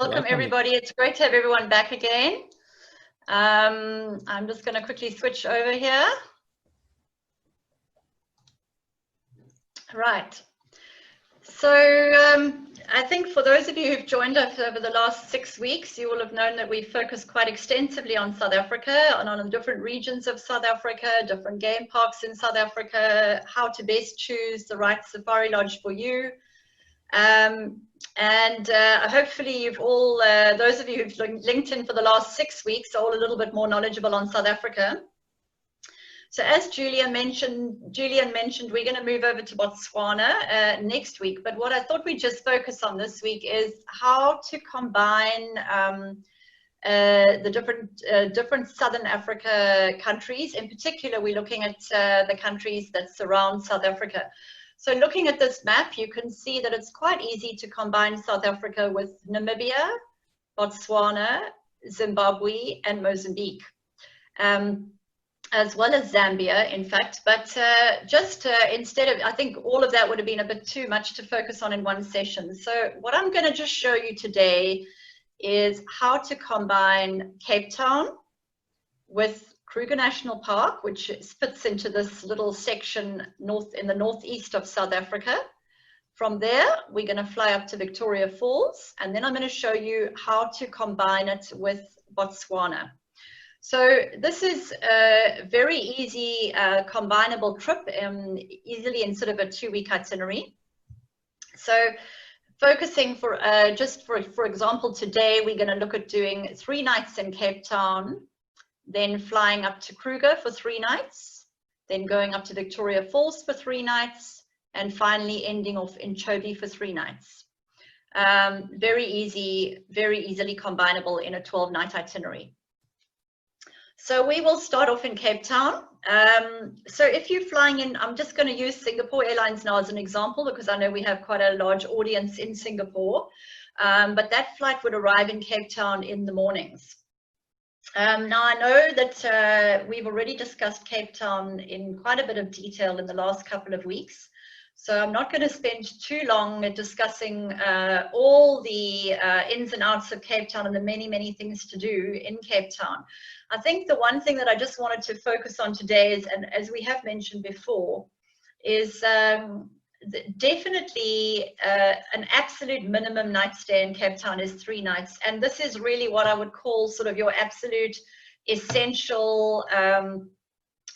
Welcome everybody. It's great to have everyone back again. I'm just going to quickly switch over here. Right. So I think for those of you who've joined us over the last 6 weeks, you will have known that we focused quite extensively on South Africa and on different regions of South Africa, different game parks in South Africa, how to best choose the right safari lodge for you. Hopefully you've all, those of you who've linked in for the last 6 weeks are all a little bit more knowledgeable on South Africa. So as Julian mentioned, we're going to move over to Botswana next week. But what I thought we'd just focus on this week is how to combine the different Southern Africa countries. In particular, we're looking at the countries that surround South Africa. So looking at this map, you can see that it's quite easy to combine South Africa with Namibia, Botswana, Zimbabwe, and Mozambique, as well as Zambia, in fact. But instead of, I think all of that would have been a bit too much to focus on in one session. So what I'm going to just show you today is how to combine Cape Town with Kruger National Park, which fits into this little section in the northeast of South Africa. From there, we're going to fly up to Victoria Falls, and then I'm going to show you how to combine it with Botswana. So this is a very easy combinable trip, easily in sort of a 2-week itinerary. So focusing for example, today we're going to look at doing 3 nights in Cape Town, then flying up to Kruger for 3 nights, then going up to Victoria Falls for 3 nights, and finally ending off in Chobe for 3 nights. Very easy, very easily combinable in a 12-night itinerary. So we will start off in Cape Town. So if you're flying in, I'm just going to use Singapore Airlines now as an example, because I know we have quite a large audience in Singapore, but that flight would arrive in Cape Town in the mornings. Now I know that we've already discussed Cape Town in quite a bit of detail in the last couple of weeks, so I'm not going to spend too long discussing all the ins and outs of Cape Town and the many, many things to do in Cape Town. I think the one thing that I just wanted to focus on today is, and as we have mentioned before, is definitely an absolute minimum night stay in Cape Town is 3 nights, and this is really what I would call sort of your absolute essential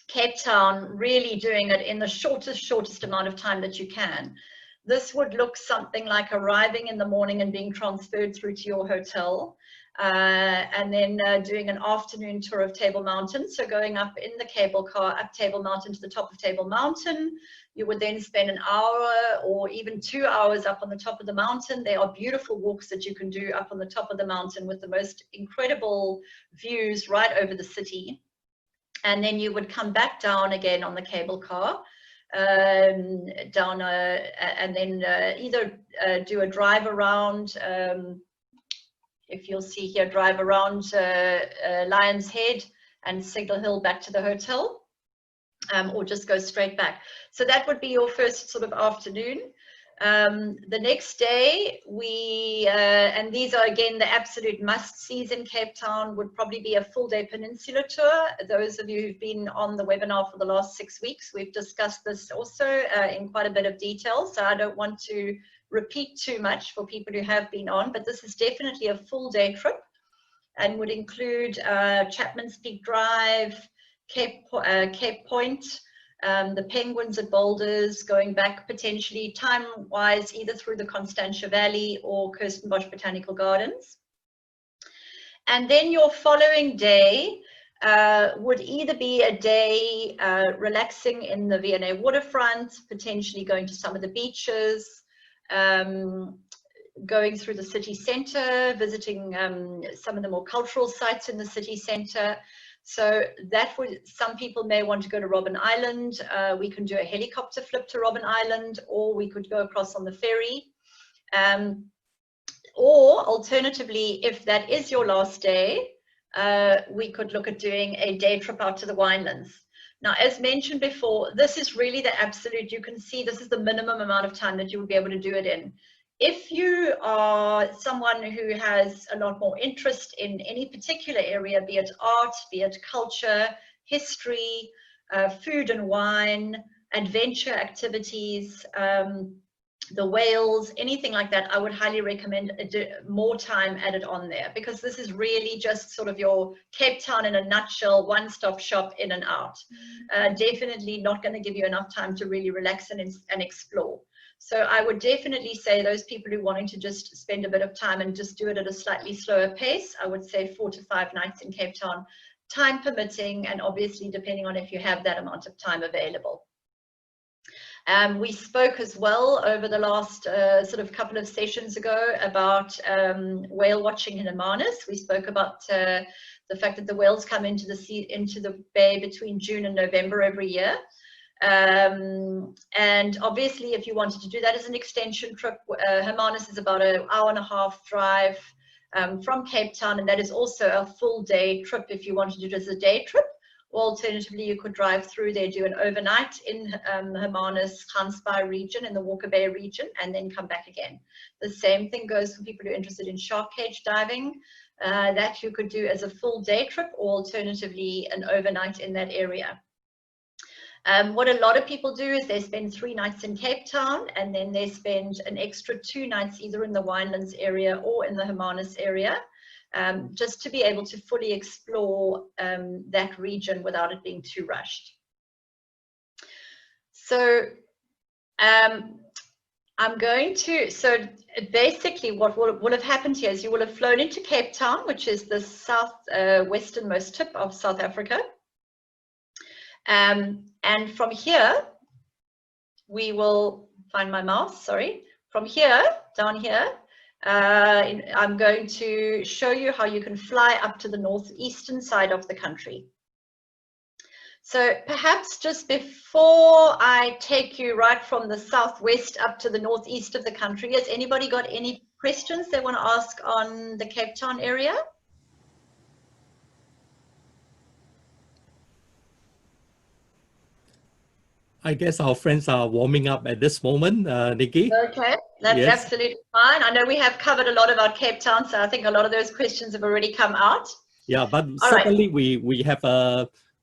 Cape Town, really doing it in the shortest amount of time that you can. This would look something like arriving in the morning and being transferred through to your hotel, and then doing an afternoon tour of Table Mountain. So going up in the cable car up Table Mountain to the top of Table Mountain. You would then spend an hour or even 2 hours up on the top of the mountain. There are beautiful walks that you can do up on the top of the mountain with the most incredible views right over the city. And then you would come back down again on the cable car, and then either do a drive around, if you'll see here, drive around Lion's Head and Signal Hill back to the hotel, or just go straight back. So that would be your first sort of afternoon. The next day, and these are again the absolute must-sees in Cape Town, would probably be a full-day peninsula tour. Those of you who've been on the webinar for the last 6 weeks, we've discussed this also in quite a bit of detail, so I don't want to repeat too much for people who have been on, but this is definitely a full-day trip and would include Chapman's Peak Drive, Cape Point, the Penguins at Boulders, going back potentially time-wise either through the Constantia Valley or Kirstenbosch Botanical Gardens. And then your following day would either be a day relaxing in the V&A waterfront, potentially going to some of the beaches, going through the city centre, visiting some of the more cultural sites in the city centre. So that would, some people may want to go to Robben Island. We can do a helicopter flip to Robben Island, or we could go across on the ferry. Or alternatively, if that is your last day, we could look at doing a day trip out to the winelands. Now, as mentioned before, this is really the absolute, you can see this is the minimum amount of time that you will be able to do it in. If you are someone who has a lot more interest in any particular area, be it art, be it culture, history, food and wine, adventure activities, the whales, anything like that, I would highly recommend more time added on there, because this is really just sort of your Cape Town in a nutshell, one-stop shop in and out. Definitely not going to give you enough time to really relax and explore. So I would definitely say those people who are wanting to just spend a bit of time and just do it at a slightly slower pace, I would say 4 to 5 nights in Cape Town, time permitting, and obviously depending on if you have that amount of time available. We spoke as well over the last sort of couple of sessions ago about whale watching in Hermanus. We spoke about the fact that the whales come into the sea, into the bay between June and November every year. And obviously, if you wanted to do that as an extension trip, Hermanus is about an hour-and-a-half drive from Cape Town, and that is also a full day trip if you wanted to do it as a day trip. Or alternatively, you could drive through there, do an overnight in Hermanus, Gansbaai region, in the Walker Bay region, and then come back again. The same thing goes for people who are interested in shark cage diving. That you could do as a full day trip, or alternatively an overnight in that area. What a lot of people do is they spend 3 nights in Cape Town, and then they spend an extra 2 nights either in the Winelands area or in the Hermanus area. Just to be able to fully explore that region without it being too rushed. So I'm going to, so basically what will have happened here is you will have flown into Cape Town, which is the westernmost tip of South Africa. And from here, we will find my mouse, sorry. From here, down here, I'm going to show you how you can fly up to the northeastern side of the country. So perhaps just before I take you right from the southwest up to the northeast of the country, has anybody got any questions they want to ask on the Cape Town area? I guess our friends are warming up at this moment, Nicki. Okay, that's yes. Absolutely fine. I know we have covered a lot about Cape Town, so I think a lot of those questions have already come out. Yeah, but All certainly right. we have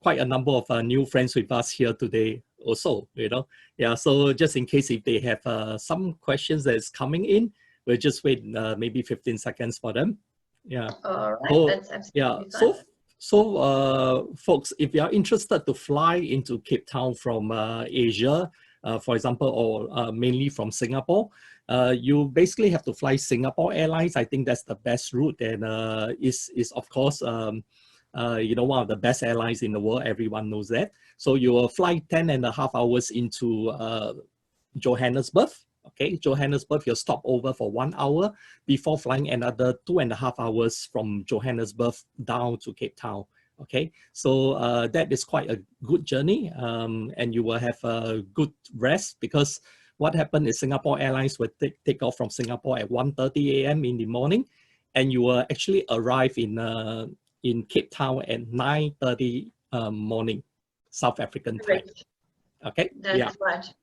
quite a number of new friends with us here today also, you know. Yeah, so just in case if they have some questions that's coming in, we'll just wait maybe 15 seconds for them. Yeah. All right, so, that's absolutely yeah, fine. So folks, if you are interested to fly into Cape Town from Asia, for example, or mainly from Singapore, you basically have to fly Singapore Airlines. I think that's the best route, and is of course you know, one of the best airlines in the world. Everyone knows that. So you will fly 10.5 hours into Johannesburg. Okay, Johannesburg, you'll stop over for 1 hour before flying another 2.5 hours from Johannesburg down to Cape Town. Okay, so that is quite a good journey, and you will have a good rest, because what happened is Singapore Airlines will take off from Singapore at 1:30 a.m. in the morning, and you will actually arrive in Cape Town at 9:30 morning, South African time. Okay, that's right.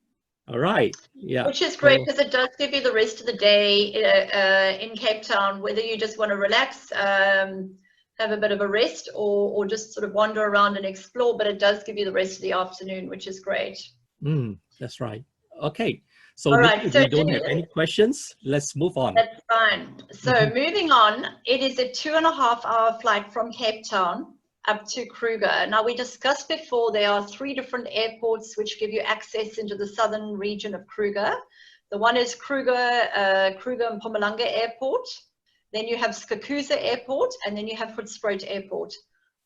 All right. Yeah. Which is great, because it does give you the rest of the day in Cape Town, whether you just want to relax, have a bit of a rest, or just sort of wander around and explore, but it does give you the rest of the afternoon, which is great. That's right. Okay. So, all right, if so we don't have any questions, let's move on. That's fine. So moving on, it is a 2.5-hour flight from Cape Town up to Kruger. Now, we discussed before, there are 3 different airports which give you access into the southern region of Kruger. The one is Kruger Mpumalanga Airport. Then you have Skakuza Airport, and then you have Hoedspruit Airport.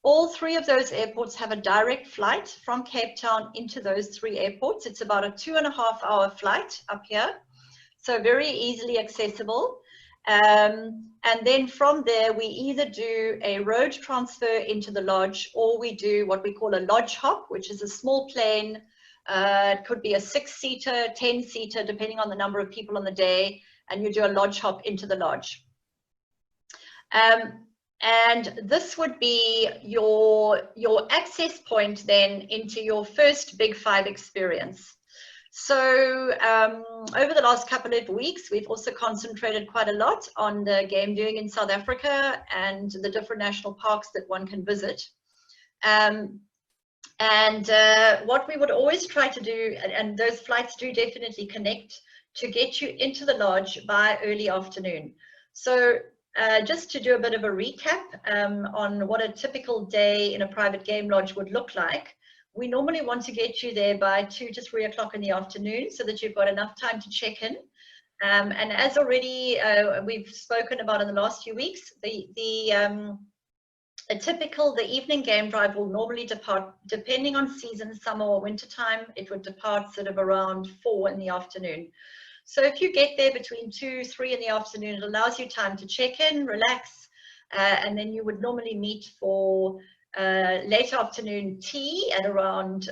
All 3 of those airports have a direct flight from Cape Town into those 3 airports. It's about a 2.5-hour flight up here, so very easily accessible. And then from there, we either do a road transfer into the lodge, or we do what we call a lodge hop, which is a small plane. It could be a 6-seater, 10-seater, depending on the number of people on the day, and you do a lodge hop into the lodge. And this would be your access point then into your first Big 5 experience. So over the last couple of weeks, we've also concentrated quite a lot on the game viewing in South Africa and the different national parks that one can visit. What we would always try to do, and those flights do definitely connect, to get you into the lodge by early afternoon. So just to do a bit of a recap on what a typical day in a private game lodge would look like, we normally want to get you there by 2 to 3 o'clock in the afternoon so that you've got enough time to check in. And as already we've spoken about in the last few weeks, the evening game drive will normally depart, depending on season, summer or winter time, it would depart sort of around 4 in the afternoon. So if you get there between 2, 3 in the afternoon, it allows you time to check in, relax, and then you would normally meet for late afternoon tea at around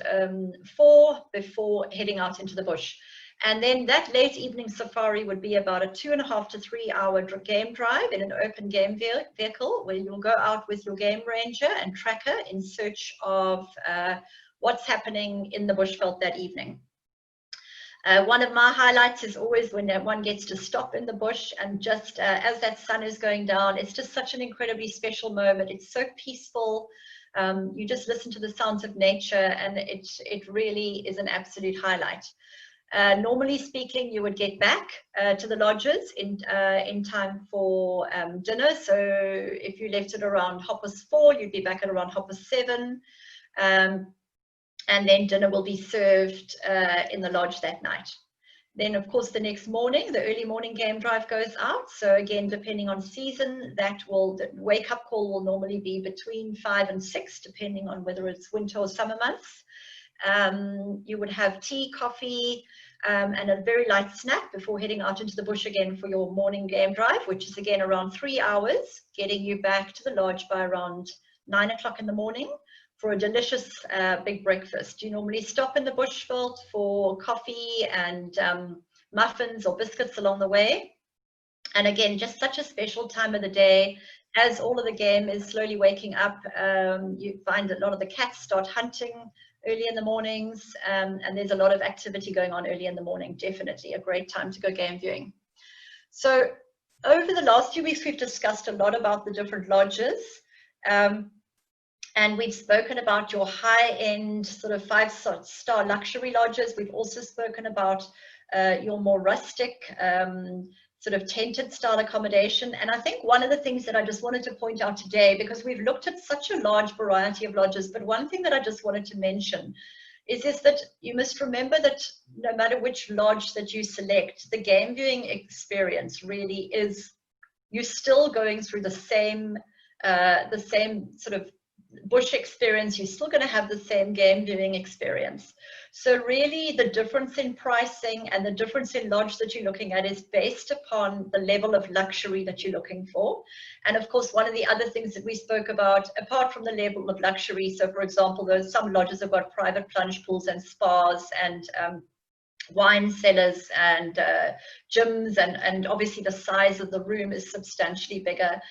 4 before heading out into the bush. And then that late evening safari would be about a 2.5 to 3 hour game drive in an open game vehicle, where you'll go out with your game ranger and tracker in search of what's happening in the bushveld that evening. One of my highlights is always when one gets to stop in the bush, and just as that sun is going down, it's just such an incredibly special moment. It's so peaceful. You just listen to the sounds of nature, and it really is an absolute highlight. Normally speaking, you would get back to the lodges in time for dinner. So if you left it around 4:30, you'd be back at around 7:30. And then dinner will be served in the lodge that night. Then, of course, the next morning, the early morning game drive goes out. So again, depending on season, the wake-up call will normally be between 5 and 6, depending on whether it's winter or summer months. You would have tea, coffee, and a very light snack before heading out into the bush again for your morning game drive, which is again around 3 hours, getting you back to the lodge by around 9 o'clock in the morning for a delicious big breakfast. You normally stop in the bushveld for coffee and muffins or biscuits along the way. And again, just such a special time of the day. As all of the game is slowly waking up, you find a lot of the cats start hunting early in the mornings, and there's a lot of activity going on early in the morning. Definitely a great time to go game viewing. So over the last few weeks, we've discussed a lot about the different lodges, and we've spoken about your high-end sort of 5-star luxury lodges. We've also spoken about your more rustic sort of tented style accommodation. And I think one of the things that I just wanted to point out today, because we've looked at such a large variety of lodges, but one thing that I just wanted to mention is that you must remember that no matter which lodge that you select, the game viewing experience really is, you're still going through the same sort of bush experience. You're still going to have the same game viewing experience. So really the difference in pricing and the difference in lodge that you're looking at is based upon the level of luxury that you're looking for. And of course, one of the other things that we spoke about, apart from the level of luxury, so for example, some lodges have got private plunge pools and spas and wine cellars and gyms, and obviously the size of the room is substantially bigger.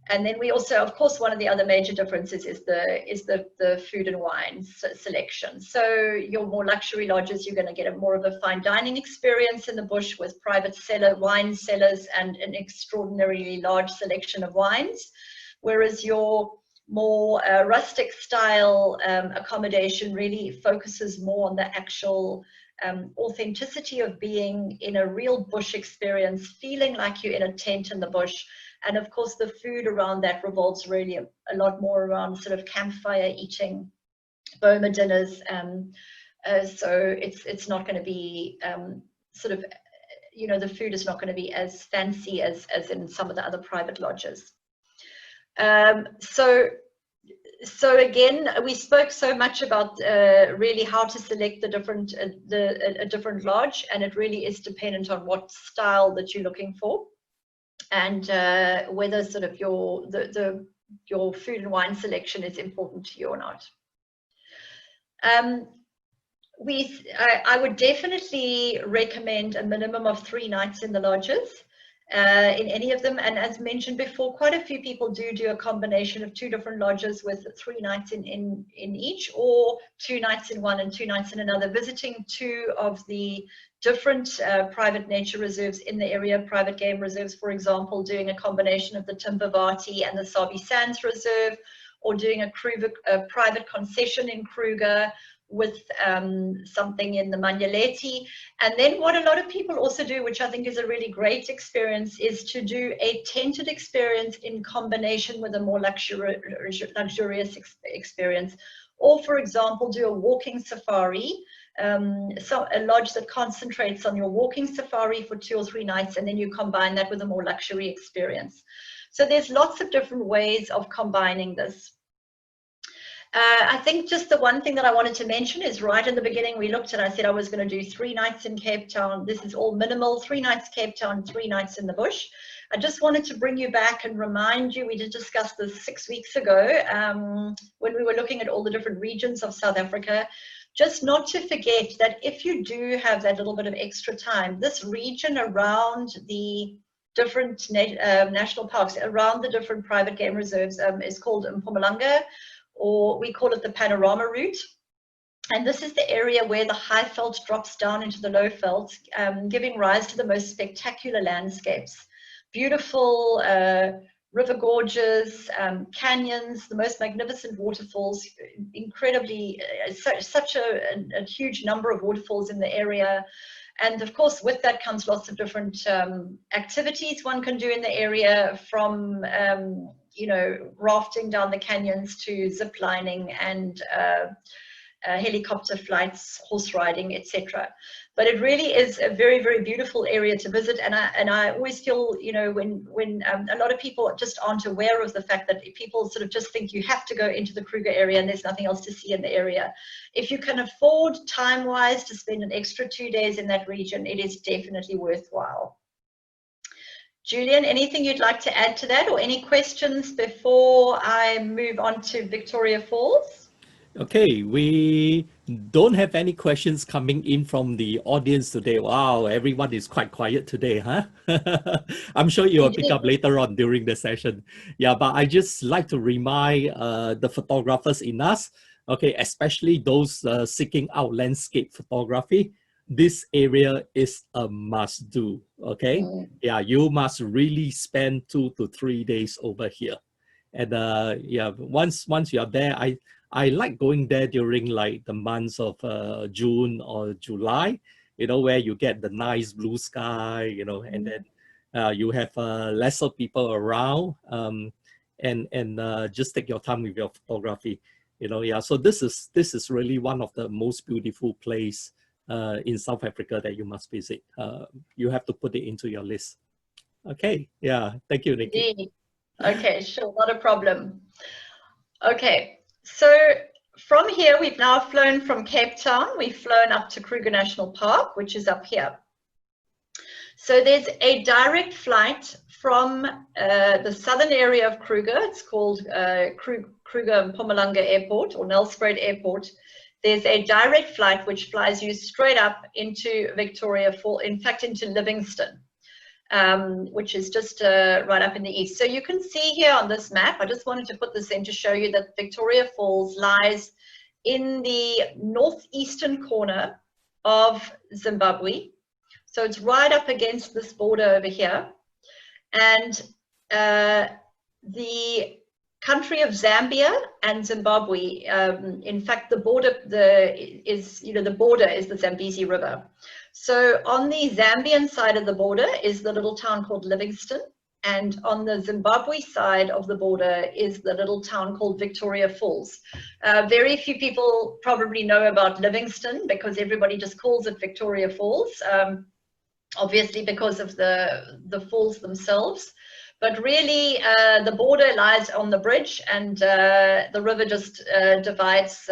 And then we also, of course, one of the other major differences is the food and wine selection. So your more luxury lodges, you're going to get more of a fine dining experience in the bush with private wine cellars and an extraordinarily large selection of wines. Whereas your more rustic style accommodation really focuses more on the actual authenticity of being in a real bush experience, feeling like you're in a tent in the bush. And of course, the food around that revolves really a lot more around sort of campfire eating, boma dinners. So it's not going to be sort of, you know, the food is not going to be as fancy as in some of the other private lodges. So again, we spoke so much about really how to select a different lodge, and it really is dependent on what style that you're looking for, and whether sort of your food and wine selection is important to you or not. I would definitely recommend a minimum of 3 nights in the lodges. in any of them. And as mentioned before, quite a few people do a combination of 2 different lodges with 3 nights in each, or 2 nights in one and 2 nights in another, visiting 2 of the different private nature reserves in the area, private game reserves, for example, doing a combination of the Timbavati and the Sabi Sands Reserve, or doing a private concession in Kruger with something in the Manyaleti. And then what a lot of people also do, which I think is a really great experience, is to do a tented experience in combination with a more luxurious experience. Or, for example, do a walking safari, a lodge that concentrates on your walking safari for 2 or 3 nights, and then you combine that with a more luxury experience. So there's lots of different ways of combining this. I think just the one thing that I wanted to mention is right in the beginning we looked and I said I was going to do 3 nights in Cape Town. This is all minimal, 3 nights Cape Town, 3 nights in the bush. I just wanted to bring you back and remind you, we did discuss this 6 weeks ago when we were looking at all the different regions of South Africa. Just not to forget that if you do have that little bit of extra time, this region around the different national parks, around the different private game reserves is called Mpumalanga, or we call it the panorama route. And this is the area where the high veld drops down into the low veld, giving rise to the most spectacular landscapes. Beautiful river gorges, canyons, the most magnificent waterfalls, incredibly, such a huge number of waterfalls in the area. And of course, with that comes lots of different activities one can do in the area, from you know, rafting down the canyons to zip lining and helicopter flights, horse riding, etc. But it really is a very, very beautiful area to visit. And I always feel, you know, when a lot of people just aren't aware of the fact that people sort of just think you have to go into the Kruger area and there's nothing else to see in the area. If you can afford time-wise to spend an extra 2 days in that region, it is definitely worthwhile. Julian, anything you'd like to add to that, or any questions before I move on to Victoria Falls? Okay, we don't have any questions coming in from the audience today. Wow, everyone is quite quiet today, huh? I'm sure you will pick up later on during the session. Yeah, but I just like to remind the photographers in us, okay, especially those seeking out landscape photography, this area is a must do, okay? Yeah, you must really spend 2 to 3 days over here. And yeah, once you are there, I like going there during like the months of June or July, you know, where you get the nice blue sky, you know, and then you have lesser people around, and just take your time with your photography, you know. Yeah, so this is really one of the most beautiful place in South Africa that you must visit. You have to put it into your list. Okay, yeah, thank you, Nicki. Okay, sure, not a problem. Okay, so from here, we've now flown from Cape Town. We've flown up to Kruger National Park, which is up here. So there's a direct flight from the southern area of Kruger. It's called Kruger Mpumalanga Airport, or Nelspruit Airport. There's a direct flight which flies you straight up into Victoria Falls, in fact, into Livingstone. Which is just right up in the east. So you can see here on this map, I just wanted to put this in to show you that Victoria Falls lies in the northeastern corner of Zimbabwe. So it's right up against this border over here. And the country of Zambia and Zimbabwe, in fact, the border is the Zambezi River. So on the Zambian side of the border is the little town called Livingstone, and on the Zimbabwe side of the border is the little town called Victoria Falls. Very few people probably know about Livingstone because everybody just calls it Victoria Falls, obviously because of the falls themselves. But really, the border lies on the bridge, and the river just divides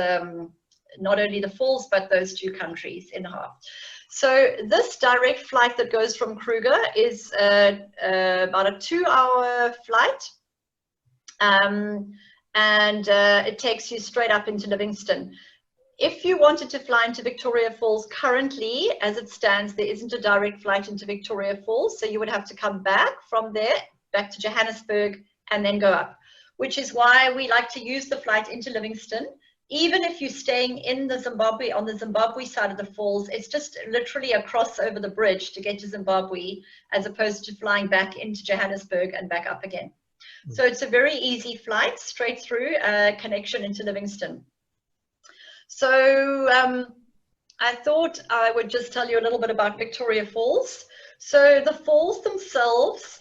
not only the falls, but those 2 countries in half. So this direct flight that goes from Kruger is about a 2-hour flight, and it takes you straight up into Livingstone. if you wanted to fly into Victoria Falls, currently, as it stands, there isn't a direct flight into Victoria Falls. So you would have to come back from there, back to Johannesburg, and then go up, which is why we like to use the flight into Livingstone. Even if you're staying in the Zimbabwe, on the Zimbabwe side of the falls, it's just literally a cross over the bridge to get to Zimbabwe, as opposed to flying back into Johannesburg and back up again. So it's a very easy flight, straight through connection into Livingstone. So I thought I would just tell you a little bit about Victoria Falls. So the falls themselves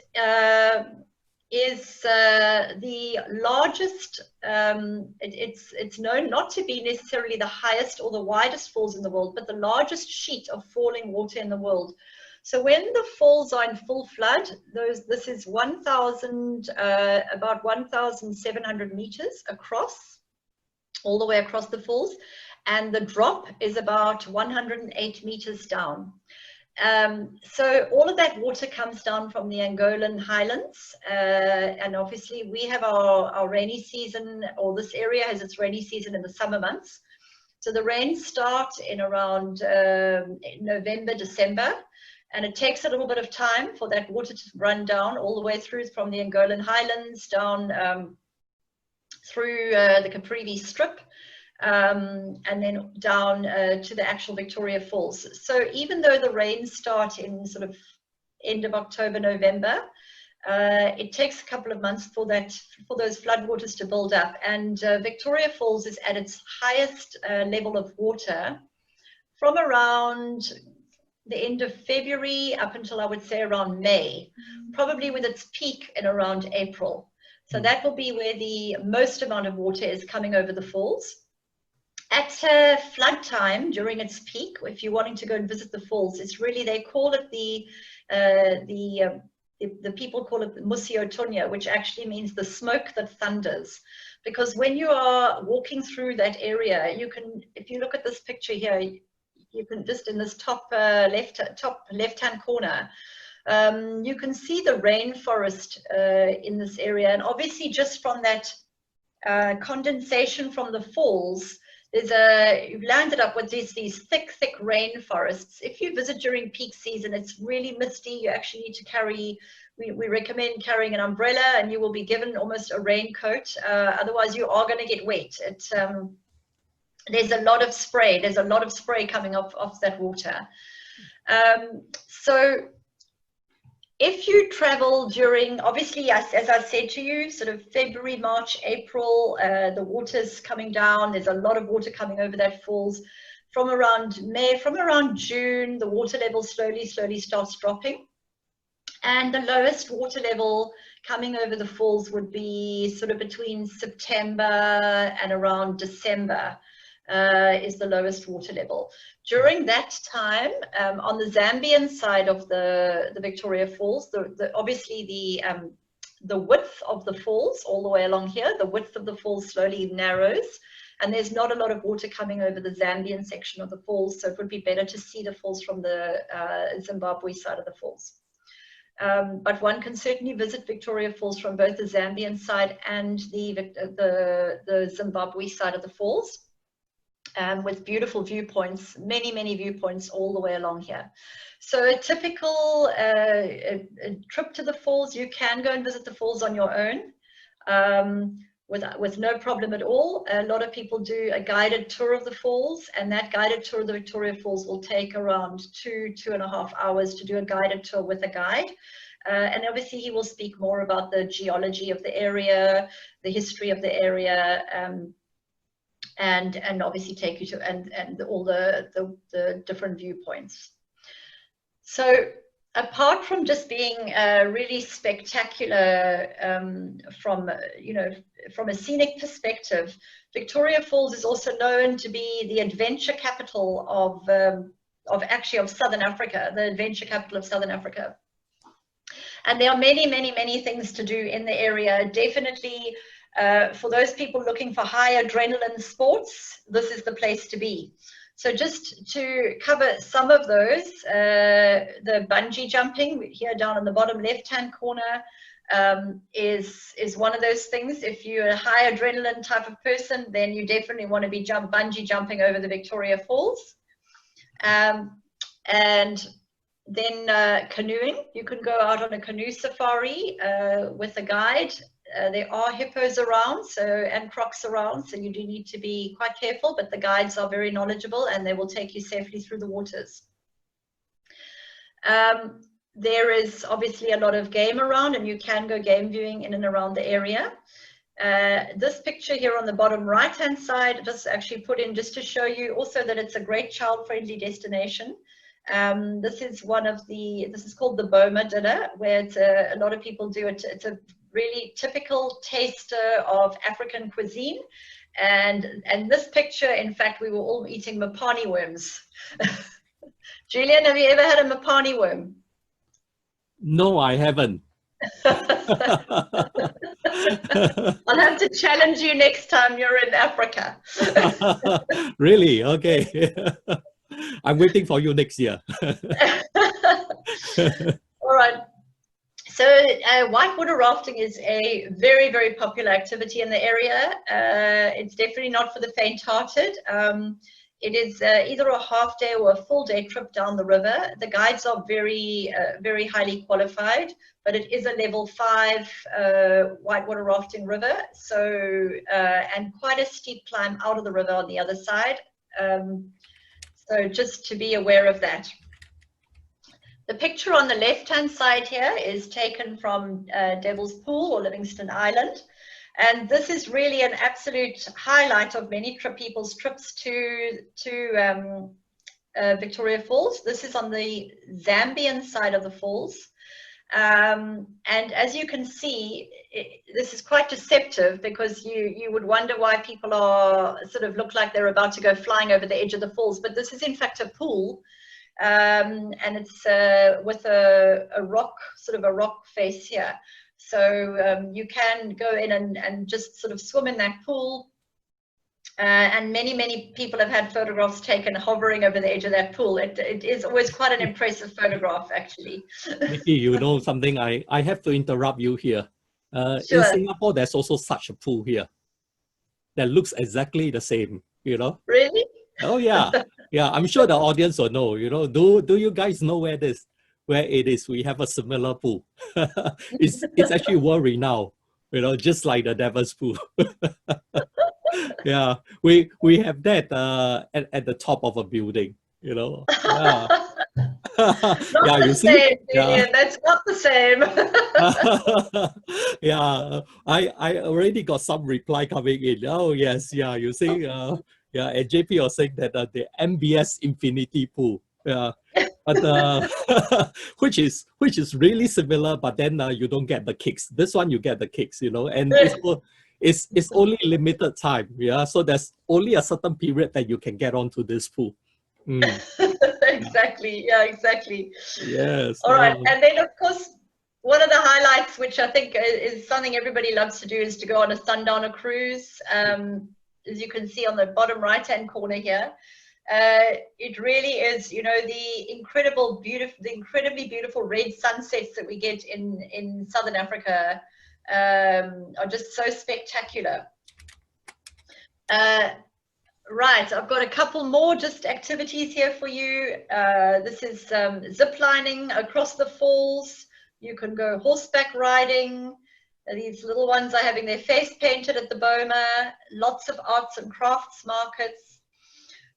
is the largest, it's known not to be necessarily the highest or the widest falls in the world, but the largest sheet of falling water in the world. So when the falls are in full flood, this is about 1,700 meters across, all the way across the falls, and the drop is about 108 meters down. So all of that water comes down from the Angolan highlands, and obviously we have our rainy season, or this area has its rainy season in the summer months. So the rains start in around November, December, and it takes a little bit of time for that water to run down all the way through from the Angolan highlands down through the Caprivi Strip, and then down to the actual Victoria Falls. So even though the rains start in sort of end of October, November, it takes a couple of months for those floodwaters to build up. And Victoria Falls is at its highest level of water from around the end of February up until, I would say, around May, probably with its peak in around April. So that will be where the most amount of water is coming over the falls. At flood time, during its peak, if you're wanting to go and visit the falls, it's really, they call it the people call it the Musiotonia, which actually means the smoke that thunders. Because when you are walking through that area, you can, if you look at this picture here, you can just in this top left-hand corner, you can see the rainforest in this area. And obviously just from that condensation from the falls, you've landed up with these thick rainforests. If you visit during peak season, it's really misty. You actually need to carry, we recommend carrying an umbrella, and you will be given almost a raincoat. Otherwise you are going to get wet. There's a lot of spray. There's a lot of spray coming off that water. So if you travel during, obviously, as I said to you, sort of February, March, April, the water's coming down. There's a lot of water coming over that falls. From around May, from around June, the water level slowly starts dropping. And the lowest water level coming over the falls would be sort of between September and around December. Is the lowest water level. During that time, on the Zambian side of the Victoria Falls, obviously the width of the falls all the way along here, the width of the falls slowly narrows, and there's not a lot of water coming over the Zambian section of the falls, so it would be better to see the falls from the Zimbabwe side of the falls. But one can certainly visit Victoria Falls from both the Zambian side and the Zimbabwe side of the falls. With beautiful viewpoints, many viewpoints all the way along here. So a typical a trip to the falls, you can go and visit the falls on your own with no problem at all. A lot of people do a guided tour of the falls, and that guided tour of the Victoria Falls will take around 2.5 hours to do a guided tour with a guide. And obviously he will speak more about the geology of the area, the history of the area, and obviously take you to and all the different viewpoints. So apart from just being really spectacular from a scenic perspective, Victoria Falls is also known to be the adventure capital of Southern Africa, the adventure capital of Southern Africa. And there are many things to do in the area. Definitely. For those people looking for high adrenaline sports, this is the place to be. So just to cover some of those, the bungee jumping here down on the bottom left-hand corner, is one of those things. If you're a high adrenaline type of person, then you definitely want to be bungee jumping over the Victoria Falls. And then canoeing, you can go out on a canoe safari with a guide. There are hippos around, and crocs around, so you do need to be quite careful, but the guides are very knowledgeable and they will take you safely through the waters. There is obviously a lot of game around, and you can go game viewing in and around the area. This picture here on the bottom right hand side, just actually put in just to show you also that it's a great child-friendly destination. This is this is called the Boma dinner, where it's a lot of people do it. It's a really typical taster of African cuisine. And this picture, in fact, we were all eating mapani worms. Julian, have you ever had a mapani worm? No, I haven't. I'll have to challenge you next time you're in Africa. Really? Okay. I'm waiting for you next year. All right. So whitewater rafting is a very, very popular activity in the area. It's definitely not for the faint-hearted. It is either a half day or a full day trip down the river. The guides are very, very highly qualified, but it is a level 5 whitewater rafting river. So, and quite a steep climb out of the river on the other side. So just to be aware of that. The picture on the left-hand side here is taken from Devil's Pool or Livingston Island. And this is really an absolute highlight of many people's trips to Victoria Falls. This is on the Zambian side of the falls. And as you can see, this is quite deceptive, because you would wonder why people are sort of look like they're about to go flying over the edge of the falls. But this is in fact a pool. And it's with a rock, sort of a rock face here. So you can go in and just sort of swim in that pool. And many people have had photographs taken hovering over the edge of that pool. It is always quite an impressive photograph, actually. Nicki, you know something, I have to interrupt you here. Sure. In Singapore, there's also such a pool here that looks exactly the same, you know? Really? Oh yeah, yeah. I'm sure the audience will know. You know, do you guys know where it is? We have a similar pool. it's actually world renowned. You know, just like the Devil's Pool. Yeah, we have that at the top of a building. You know. Yeah. Not Yeah, the you see. same, Yeah. Julian. That's not the same. Yeah, I already got some reply coming in. Oh yes, yeah. You see. Yeah, and JP was saying that the MBS Infinity Pool, yeah, but which is really similar, but then you don't get the kicks. This one you get the kicks, you know, and it's only limited time, yeah. So there's only a certain period that you can get onto this pool. Mm. Exactly. Yeah, exactly. Yes. All right, and then of course, one of the highlights, which I think is something everybody loves to do, is to go on a sundowner cruise. As you can see on the bottom right-hand corner here, it really is, you know, the incredibly beautiful red sunsets that we get in Southern Africa are just so spectacular. Right, I've got a couple more just activities here for you. This is zip lining across the falls. You can go horseback riding. These little ones are having their face painted at the Boma. Lots of arts and crafts markets.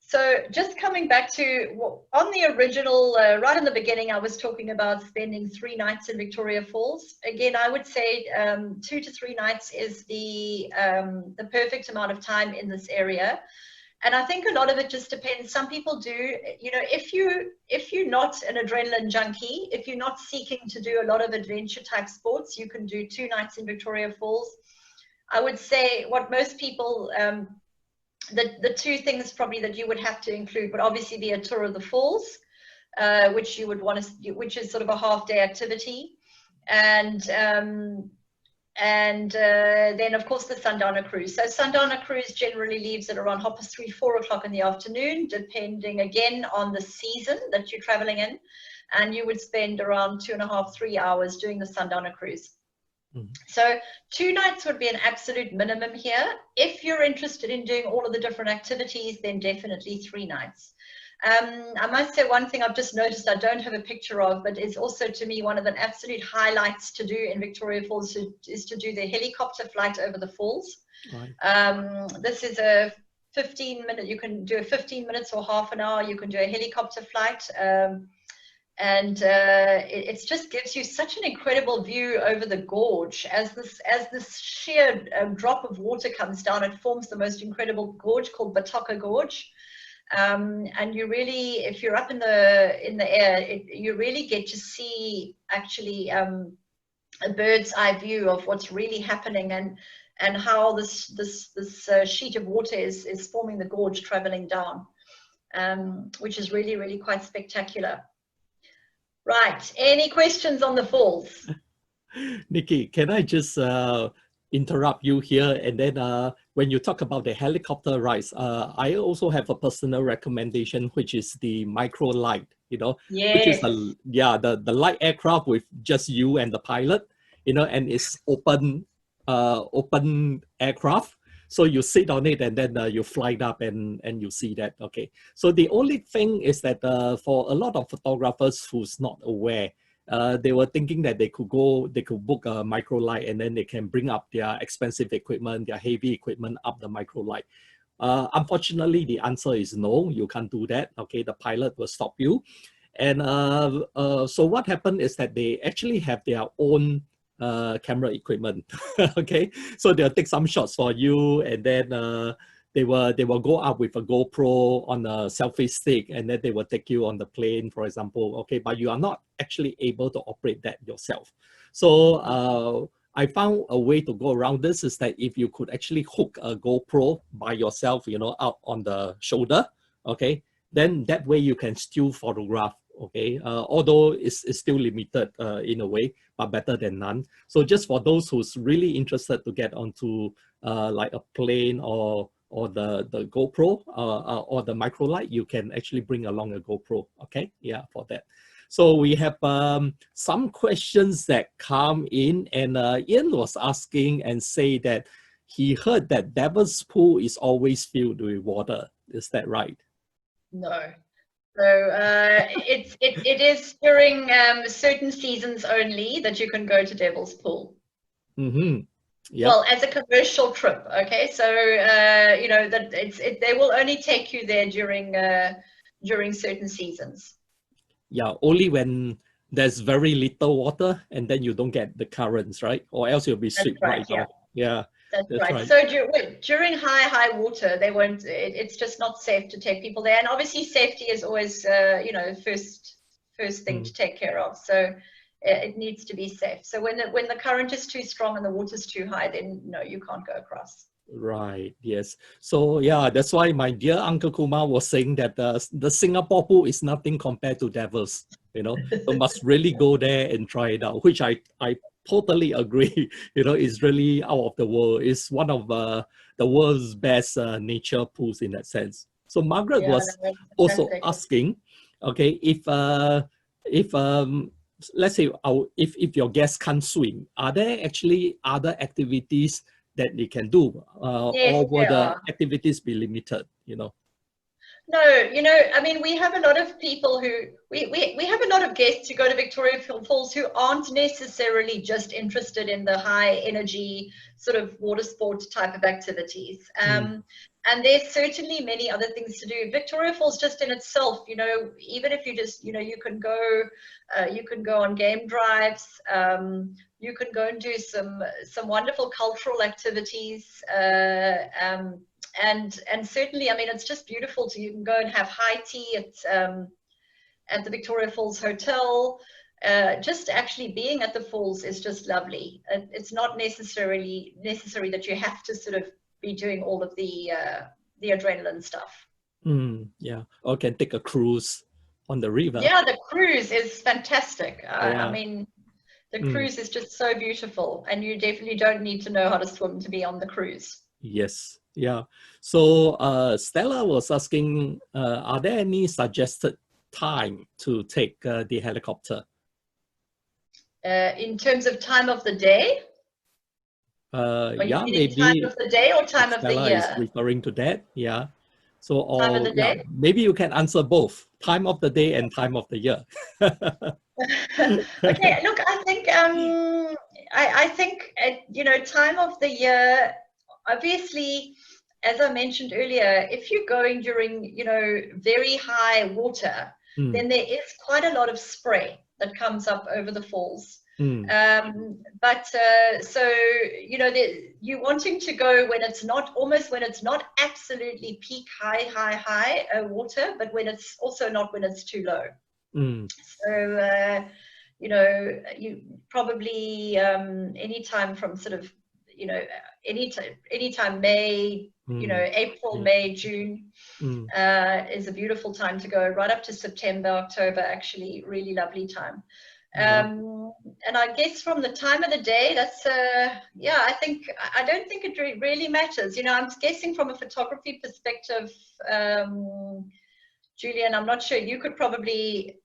So just coming back to, on the original, right in the beginning, I was talking about spending 3 nights in Victoria Falls. Again, I would say 2 to 3 nights is the perfect amount of time in this area. And I think a lot of it just depends. Some people do, you know, if you're not an adrenaline junkie, if you're not seeking to do a lot of adventure type sports, you can do 2 nights in Victoria Falls. I would say what most people, the 2 things probably that you would have to include would obviously be a tour of the falls, which you would want to, which is sort of a half-day activity, and then of course the sundowner cruise. So sundowner cruise generally leaves at around 3:30, 4 o'clock in the afternoon, depending again on the season that you're traveling in, and you would spend around 2.5 to 3 hours doing the sundowner cruise. So 2 nights would be an absolute minimum here. If you're interested in doing all of the different activities, then definitely 3 nights. I must say one thing I've just noticed I don't have a picture of, but is also to me one of the absolute highlights to do in Victoria Falls is to do the helicopter flight over the falls. Right. This is a 15-minute, you can do a 15 minutes or half an hour, you can do a helicopter flight. And it just gives you such an incredible view over the gorge. As this sheer drop of water comes down, it forms the most incredible gorge called Batoka Gorge. And you really, if you're up in the air, you really get to see actually a bird's eye view of what's really happening and how this sheet of water is forming the gorge traveling down, which is really, really quite spectacular. Right, any questions on the falls? Nicki, can I just interrupt you here? And then when you talk about the helicopter rides, I also have a personal recommendation, which is the micro light, you know, yes. Which is the light aircraft with just you and the pilot, you know, and it's open aircraft. So you sit on it and then you fly it up and you see that. Okay. So the only thing is that for a lot of photographers who's not aware, they were thinking that they could book a micro light and then they can bring up their expensive equipment, their heavy equipment up the micro light. Unfortunately, the answer is no, you can't do that. Okay. The pilot will stop you. And so what happened is that they actually have their own camera equipment. Okay, so they'll take some shots for you, and then they will go up with a GoPro on a selfie stick, and then they will take you on the plane, for example. Okay, but you are not actually able to operate that yourself. So I found a way to go around this is that if you could actually hook a GoPro by yourself, you know, out on the shoulder, okay, then that way you can still photograph. Okay, although it's still limited in a way, but better than none. So just for those who's really interested to get onto like a plane or the GoPro or the micro light, you can actually bring along a GoPro. Okay, yeah, for that. So we have some questions that come in, and Ian was asking and say that he heard that Devil's Pool is always filled with water. Is that right? No. So it is during certain seasons only that you can go to Devil's Pool. Mm-hmm. Yep. Well, as a commercial trip, okay. So you know that they will only take you there during certain seasons. Yeah, only when there's very little water, and then you don't get the currents, right? Or else you'll be swept right off. Yeah. That's right. So during high water, they won't. It's just not safe to take people there. And obviously, safety is always, you know, first thing to take care of. So it needs to be safe. So when the current is too strong and the water's too high, then no, you can't go across. Right. Yes. So yeah, that's why my dear Uncle Kumar was saying that the Singapore pool is nothing compared to Devil's. You know, so must really go there and try it out, which I totally agree. You know, it's really out of the world. It's one of the world's best nature pools in that sense. So Margaret was also asking, okay, if let's say if your guests can't swim, are there actually other activities that they can do, yes, or will the activities be limited? You know. No, you know, I mean, we have a lot of people who, we have a lot of guests who go to Victoria Falls who aren't necessarily just interested in the high energy sort of water sport type of activities. And there's certainly many other things to do. Victoria Falls just in itself, you know, even if you just, you know, you can go on game drives, you can go and do some wonderful cultural activities, and certainly, I mean, it's just beautiful you can go and have high tea at the Victoria Falls Hotel. Just actually being at the falls is just lovely. It's not necessary that you have to sort of be doing all of the adrenaline stuff. Yeah, or can take a cruise on the river. Yeah, the cruise is fantastic. I mean, the cruise is just so beautiful, and you definitely don't need to know how to swim to be on the cruise. Yes. Yeah. So Stella was asking, are there any suggested time to take the helicopter? In terms of time of the day? Are you Yeah, meaning time maybe of the day or time of the Stella is year? referring to that. Yeah. So, Time of or the yeah, day? maybe you can answer both time of the day and time of the year. Okay, look, I think I think you know, time of the year, obviously, as I mentioned earlier, if you're going during, you know, very high water, Mm, then there is quite a lot of spray that comes up over the falls. mm, But so, you know, you wanting to go when it's not, almost when it's not absolutely peak high water, but when it's also not when it's too low. mm, So, you know, you probably anytime from sort of, you know, anytime May, you know, mm, April, yeah, May, June mm, is a beautiful time to go, right up to September, October, actually, really lovely time. right. And I guess from the time of the day, that's, yeah, I don't think it really matters. You know, I'm guessing from a photography perspective, Julian, I'm not sure, you could probably,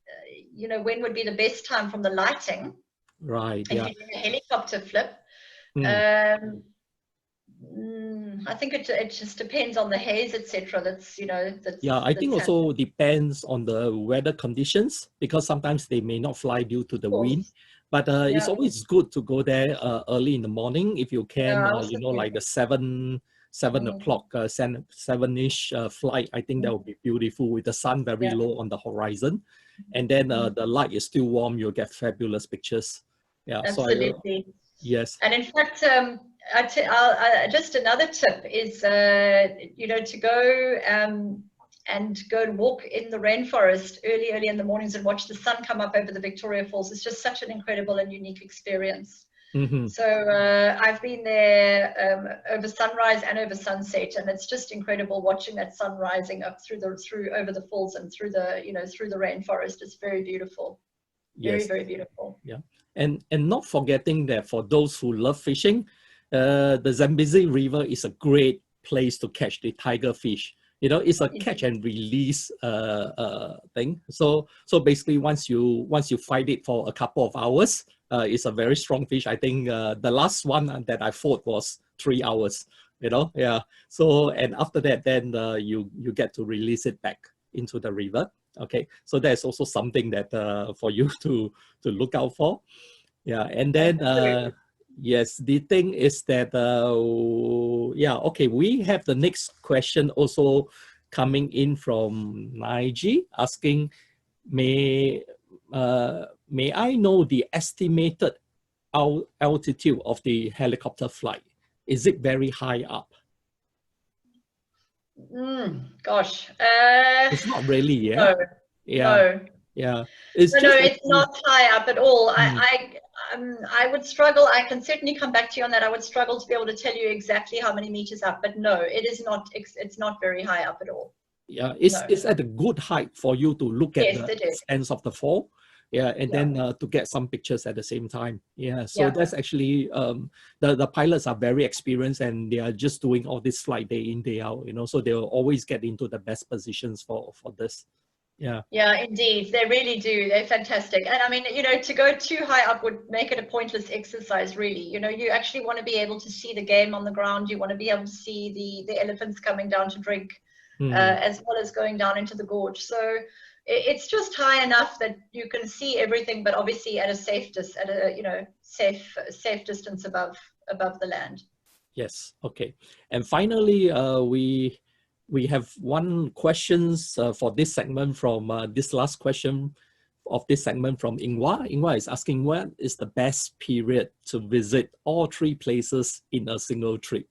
you know, when would be the best time from the lighting Right. if Yeah. you're doing a helicopter flip? Mm. Um, I think it just depends on the haze, etc. That's, you know, Yeah, I think that's happening. also depends on the weather conditions because sometimes they may not fly due to the Of wind. course. But it's Yeah, always good to go there early in the morning if you can. yeah, I also You know, think. like the seven Mm, o'clock, seven-ish flight. I think that mm, would be beautiful with the sun very yeah, low on the horizon, and then mm, the light is still warm. You'll get fabulous pictures. Yeah. So absolutely. yes. And in fact, just another tip is, you know, to go and go and walk in the rainforest early in the mornings and watch the sun come up over the Victoria Falls. It's just such an incredible and unique experience. Mm-hmm. So I've been there over sunrise and over sunset, and it's just incredible watching that sun rising up through over the falls and through the, you know, through the rainforest. It's very beautiful, Yes. very beautiful. Yeah, and not forgetting that for those who love fishing, the Zambezi River is a great place to catch the tiger fish. You know, it's a catch and release thing. So basically, once you fight it for a couple of hours, it's a very strong fish. I think the last one that I fought was 3 hours. You know, yeah. So and after that, then you get to release it back into the river. Okay, so there's also something that for you to look out for. Yeah, and then Absolutely. yes, the thing is that yeah, okay, we have the next question also coming in from Naiji asking, may I know the estimated altitude of the helicopter flight? Is it very high up? Gosh, It's not really, yeah. no, Yeah, no. yeah. It's No, just it's actually. not high up at all. Mm. I would struggle. I can certainly come back to you on that. I would struggle to be able to tell you exactly how many meters up, but no, it is not. It's not very high up at all. Yeah, No. it's at a good height for you to look at Yes, the it is. expanse of the fall. Yeah, and Yeah, then to get some pictures at the same time. Yeah, so yeah. that's actually the pilots are very experienced and they are just doing all this flight day in day out. You know, so they'll always get into the best positions for this. Yeah. Yeah, indeed. They really do. They're fantastic. And I mean, you know, to go too high up would make it a pointless exercise, really. You know, you actually want to be able to see the game on the ground. You want to be able to see the elephants coming down to drink, Mm. as well as going down into the gorge. So it's just high enough that you can see everything, but obviously at a at a, you know, safe distance above the land. Yes. Okay. And finally, we have one questions for this segment from this last question of this segment from Ingwa. Ingwa is asking, what is the best period to visit all three places in a single trip?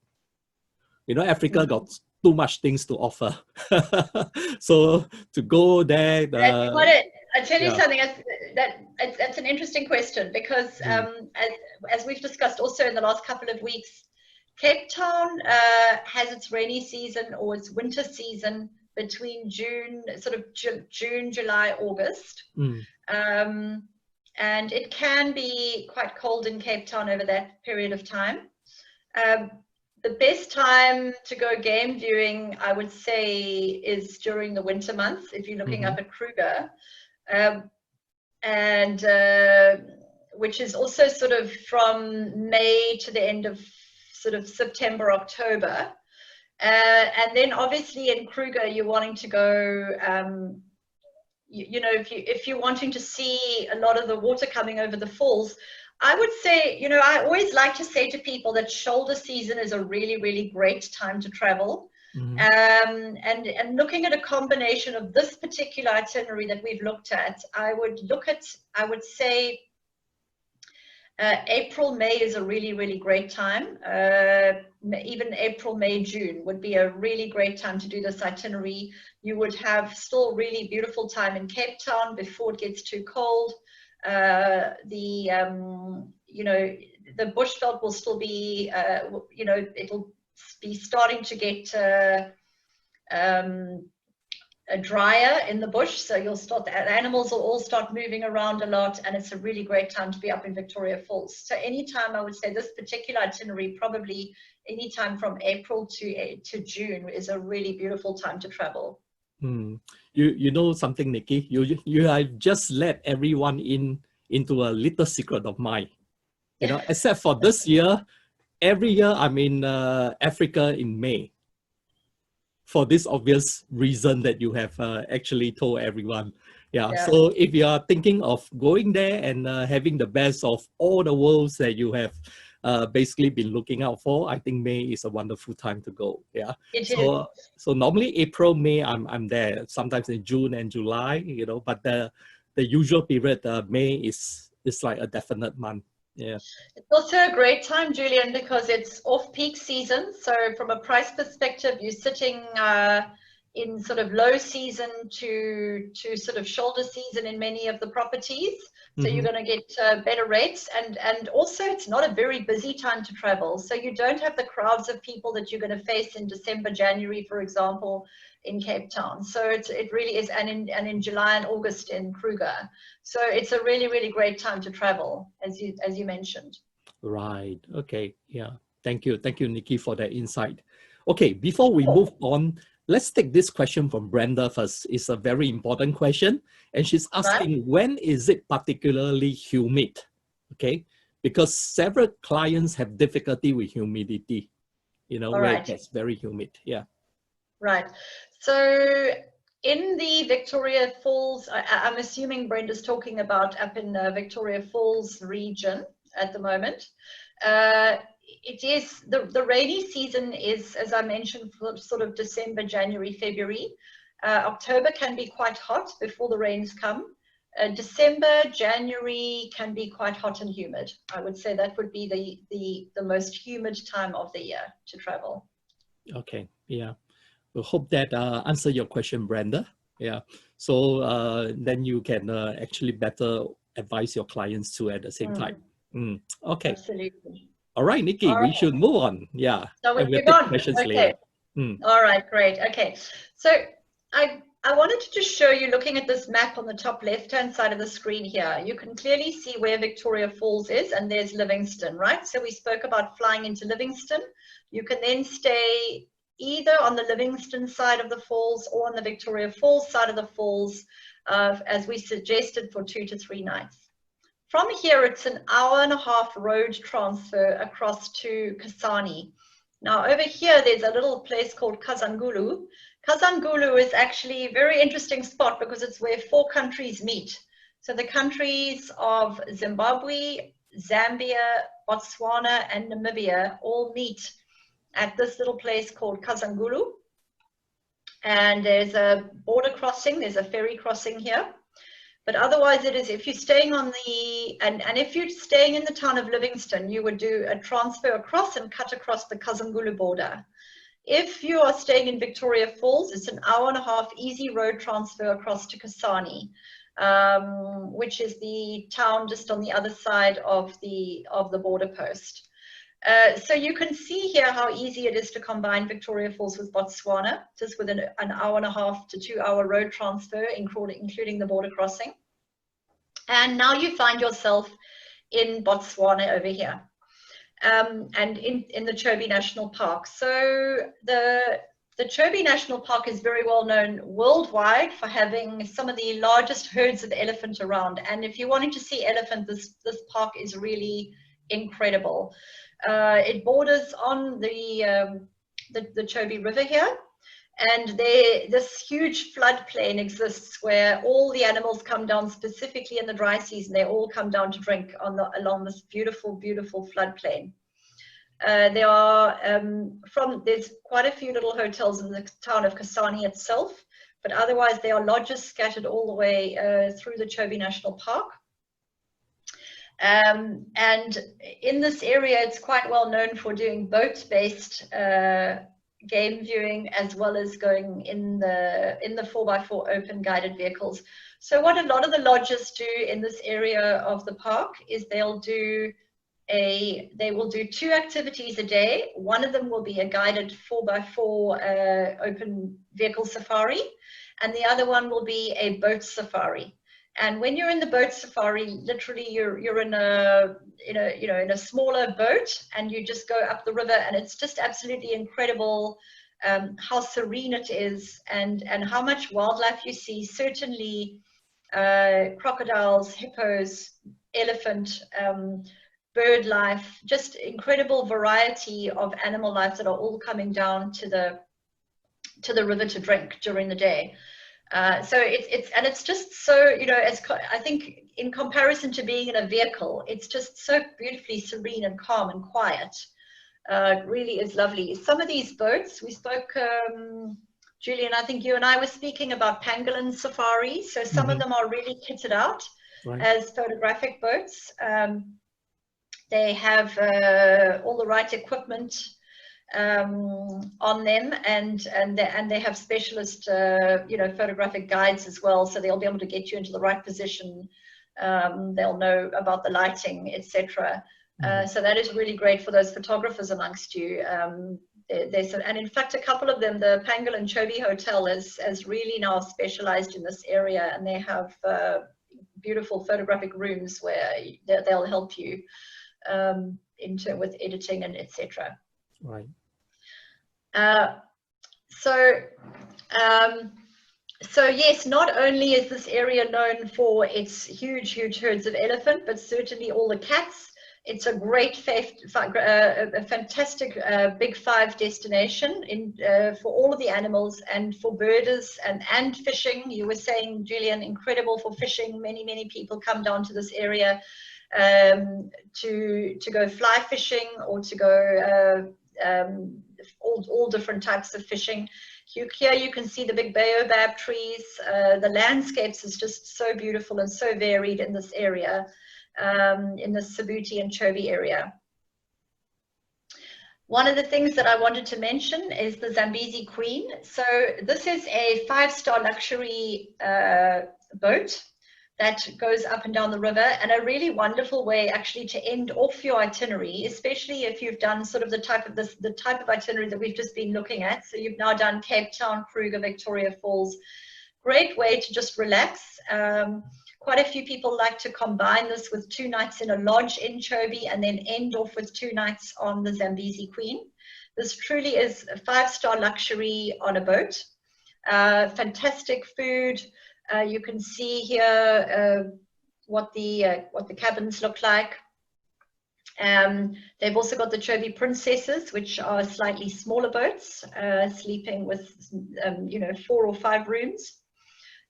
You know, Africa got too much things to offer. So to go there, I tell you yeah. something. It's an interesting question because Mm, as we've discussed also in the last couple of weeks, Cape Town has its rainy season or its winter season between June, July, August. mm, And it can be quite cold in Cape Town over that period of time. The best time to go game viewing, I would say, is during the winter months, if you're looking mm-hmm, up at Kruger. And which is also sort of from May to the end of sort of September, October. And then obviously in Kruger, you're wanting to go, you know, if you're wanting to see a lot of the water coming over the falls, I would say, you know, I always like to say to people that shoulder season is a really, really great time to travel. Mm-hmm. And looking at a combination of this particular itinerary that we've looked at, I would say April, May is a really, really great time. Even April, May, June would be a really great time to do this itinerary. You would have still really beautiful time in Cape Town before it gets too cold. You know, the bushveld will still be, you know, it'll be starting to get drier in the bush, so you'll start, the animals will all start moving around a lot, and it's a really great time to be up in Victoria Falls. So anytime, I would say this particular itinerary, probably anytime from April to June is a really beautiful time to travel. You know something, Nicki? You have just let everyone into a little secret of mine. You know, except for this year, every year I'm in Africa in May. For this obvious reason that you have actually told everyone. Yeah. So if you are thinking of going there and having the best of all the worlds that you have basically been looking out for, I think May is a wonderful time to go. Yeah. So normally April, May, I'm there. Sometimes in June and July, you know, but the usual period, May is like a definite month. Yeah. It's also a great time, Julian, because it's off-peak season. So from a price perspective, you're sitting in sort of low season to sort of shoulder season in many of the properties. So you're going to get better rates. And also, it's not a very busy time to travel. So you don't have the crowds of people that you're going to face in December, January, for example, in Cape Town. So it really is, and in July and August in Kruger. So it's a really, really great time to travel, as you mentioned. Right. Okay. Yeah. Thank you, Nicki, for that insight. Okay. Before we move on, let's take this question from Brenda first. It's a very important question, and she's asking, when is it particularly humid? Okay, because several clients have difficulty with humidity. You know, where it gets very humid. Yeah. Right. So in the Victoria Falls, I'm assuming Brenda's talking about up in the Victoria Falls region at the moment. It is, the rainy season is, as I mentioned, sort of December, January, February. October can be quite hot before the rains come. December, January can be quite hot and humid. I would say that would be the most humid time of the year to travel. Okay. Yeah. We hope that answer your question, Brenda. Yeah. So then you can actually better advise your clients too at the same time. Okay. Absolutely. All right, Nicki, we should move on. Yeah. So we'll take questions later. All right, great. Okay. So I wanted to just show you, looking at this map on the top left-hand side of the screen here, you can clearly see where Victoria Falls is, and there's Livingstone, right? So we spoke about flying into Livingstone. You can then stay either on the Livingstone side of the falls or on the Victoria Falls side of the falls, as we suggested, for 2 to 3 nights. From here, it's an hour-and-a-half road transfer across to Kasane. Now, over here, there's a little place called Kazangulu. Kazangulu is actually a very interesting spot because it's where 4 countries meet. So the countries of Zimbabwe, Zambia, Botswana, and Namibia all meet at this little place called Kazangulu. And there's a border crossing, there's a ferry crossing here. But otherwise it is, if you're staying on the, and if you're staying in the town of Livingstone, you would do a transfer across and cut across the Kazangulu border. If you are staying in Victoria Falls, it's an hour-and-a-half easy road transfer across to Kasane, which is the town just on the other side of the border post. So you can see here how easy it is to combine Victoria Falls with Botswana, just with an hour-and-a-half to 2-hour road transfer, including the border crossing. And now you find yourself in Botswana over here, and in the Chobe National Park. So the Chobe National Park is very well known worldwide for having some of the largest herds of elephant around. And if you're wanting to see elephant, this park is really incredible. It borders on the Chobe River here. And this huge floodplain exists where all the animals come down, specifically in the dry season. They all come down to drink along this beautiful, beautiful floodplain. There's quite a few little hotels in the town of Kasane itself, but otherwise there are lodges scattered all the way through the Chobe National Park. And in this area, it's quite well known for doing boat-based game viewing, as well as going in the 4x4 open guided vehicles. So what a lot of the lodges do in this area of the park is they will do 2 activities a day. One of them will be a guided 4x4 open vehicle safari, and the other one will be a boat safari. And when you're in the boat safari, literally you're in a smaller boat, and you just go up the river, and it's just absolutely incredible how serene it is, and how much wildlife you see. Certainly crocodiles, hippos, elephant, bird life, just incredible variety of animal life that are all coming down to the river to drink during the day. So it's just so, I think in comparison to being in a vehicle, it's just so beautifully serene and calm and quiet. It really is lovely. Some of these boats, we spoke, Julian, I think you and I were speaking about pangolin safari. So some of them are really kitted out as photographic boats. They have all the right equipment on them, and they have specialist photographic guides as well, so they'll be able to get you into the right position. They'll know about the lighting, etc. So that is really great for those photographers amongst you. And in fact, a couple of them, the Pangolin Chobe Hotel has really now specialized in this area, and they have beautiful photographic rooms where they'll help you with editing and etc. Right. So yes, not only is this area known for its huge herds of elephant, but certainly all the cats. It's a great, a fantastic Big Five destination for all of the animals, and for birders and fishing. You were saying, Julian, incredible for fishing. Many people come down to this area to go fly fishing, or to go all different types of fishing. Here you can see the big baobab trees. The landscapes is just so beautiful and so varied in this area, in the Sabuti and Chobe area. One of the things that I wanted to mention is the Zambezi Queen. So this is a 5-star luxury boat that goes up and down the river, and a really wonderful way actually to end off your itinerary, especially if you've done sort of the type of itinerary that we've just been looking at. So you've now done Cape Town, Kruger, Victoria Falls. Great way to just relax. Quite a few people like to combine this with 2 nights in a lodge in Chobe, and then end off with 2 nights on the Zambezi Queen. This truly is a 5-star luxury on a boat. Fantastic food. You can see here what the cabins look like. They've also got the Chobe Princesses, which are slightly smaller boats, sleeping with 4 or 5 rooms.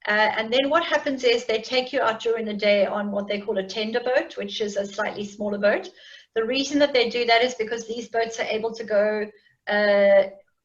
And then what happens is they take you out during the day on what they call a tender boat, which is a slightly smaller boat. The reason that they do that is because these boats are able to go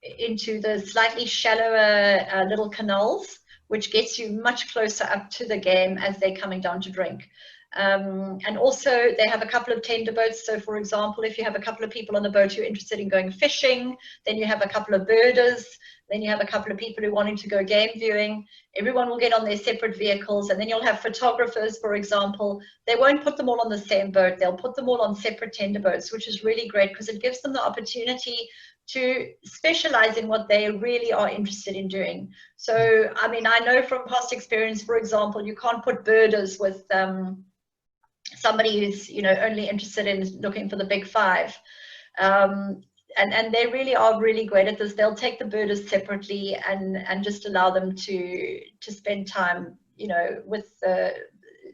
into the slightly shallower little canals, which gets you much closer up to the game as they're coming down to drink. And also they have a couple of tender boats. So for example, if you have a couple of people on the boat who are interested in going fishing, then you have a couple of birders, then you have a couple of people who are wanting to go game viewing. Everyone will get on their separate vehicles, and then you'll have photographers, for example. They won't put them all on the same boat. They'll put them all on separate tender boats, which is really great because it gives them the opportunity to specialize in what they really are interested in doing. So, I mean, I know from past experience, for example, you can't put birders with somebody who's, only interested in looking for the Big Five. And they really are really great at this. They'll take the birders separately and just allow them to spend time, with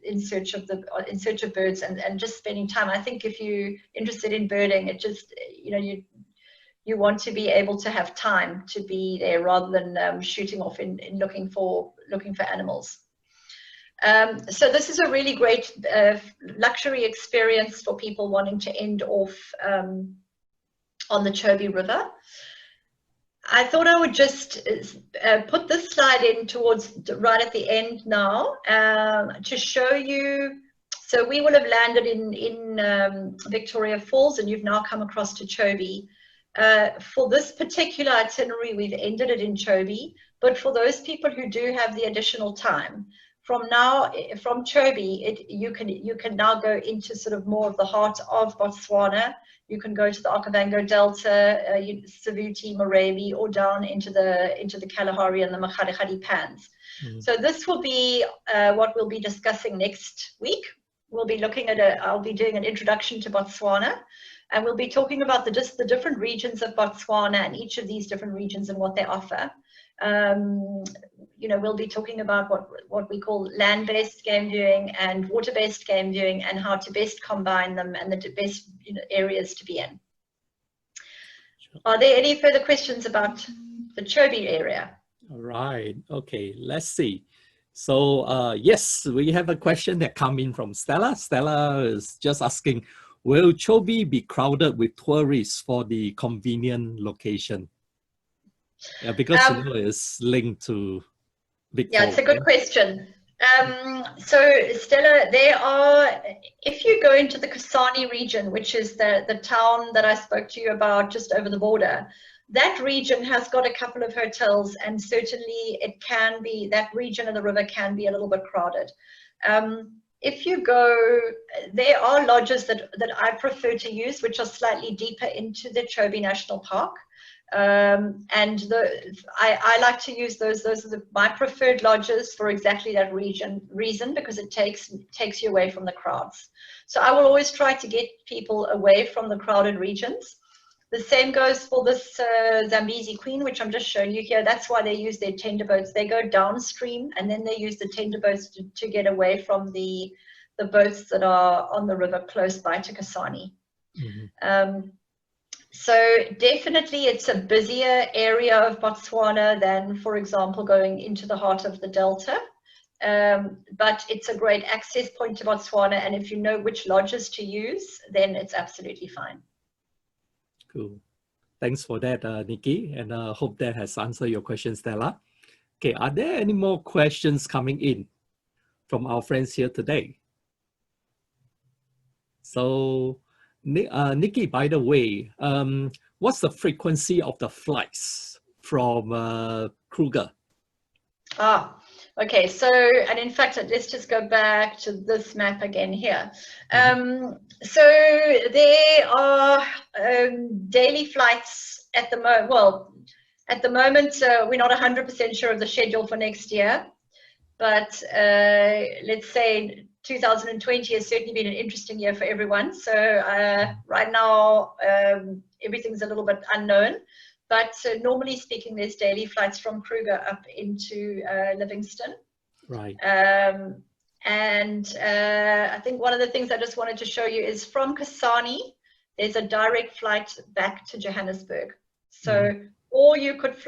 in search of birds and just spending time. I think if you're interested in birding, it just, you know, you want to be able to have time to be there rather than shooting off in looking for animals. So this is a really great luxury experience for people wanting to end off on the Chobe River. I thought I would just put this slide in towards right at the end now to show you. So we will have landed in Victoria Falls, and you've now come across to Chobe. For this particular itinerary, we've ended it in Chobe, but for those people who do have the additional time, from Chobe, you can now go into sort of more of the heart of Botswana. You can go to the Okavango Delta, Savuti, Moravi, or down into the Kalahari and the Makgadikgadi Pans. Mm-hmm. So this will be what we'll be discussing next week. We'll be looking at I'll be doing an introduction to Botswana, and we'll be talking about just the different regions of Botswana and each of these different regions and what they offer. You know, we'll be talking about what we call land-based game viewing and water-based game viewing, and how to best combine them and the best areas to be in. Sure. Are there any further questions about the Chobe area? All right. Okay, let's see. So yes, we have a question that come in from Stella. Stella is just asking, will Chobe be crowded with tourists for the convenient location? Yeah, because you know, it's linked to Victoria. Yeah, it's a good question. So Stella, if you go into the Kasane region, which is the town that I spoke to you about just over the border, that region has got a couple of hotels, and certainly that region of the river can be a little bit crowded. If you go, there are lodges that I prefer to use, which are slightly deeper into the Chobe National Park. And I like to use those are my preferred lodges for exactly that reason, because it takes you away from the crowds. So I will always try to get people away from the crowded regions. The same goes for this Zambezi Queen, which I'm just showing you here. That's why they use their tender boats. They go downstream, and then they use the tender boats to get away from the boats that are on the river close by to Kasane. Mm-hmm. So definitely it's a busier area of Botswana than, for example, going into the heart of the Delta. But it's a great access point to Botswana, and if you know which lodges to use, then it's absolutely fine. Cool. Thanks for that, Nicki, and I hope that has answered your question, Stella. Okay, are there any more questions coming in from our friends here today? So, Nicki, by the way, what's the frequency of the flights from Kruger? Okay, so, and in fact, let's just go back to this map again here. So there are daily flights at the moment. Well, at the moment, we're not 100% sure of the schedule for next year, but let's say 2020 has certainly been an interesting year for everyone. So right now, everything's a little bit unknown. But normally speaking, there's daily flights from Kruger up into Livingston. Right. And I think one of the things I just wanted to show you is from Kasane, there's a direct flight back to Johannesburg. So, or you could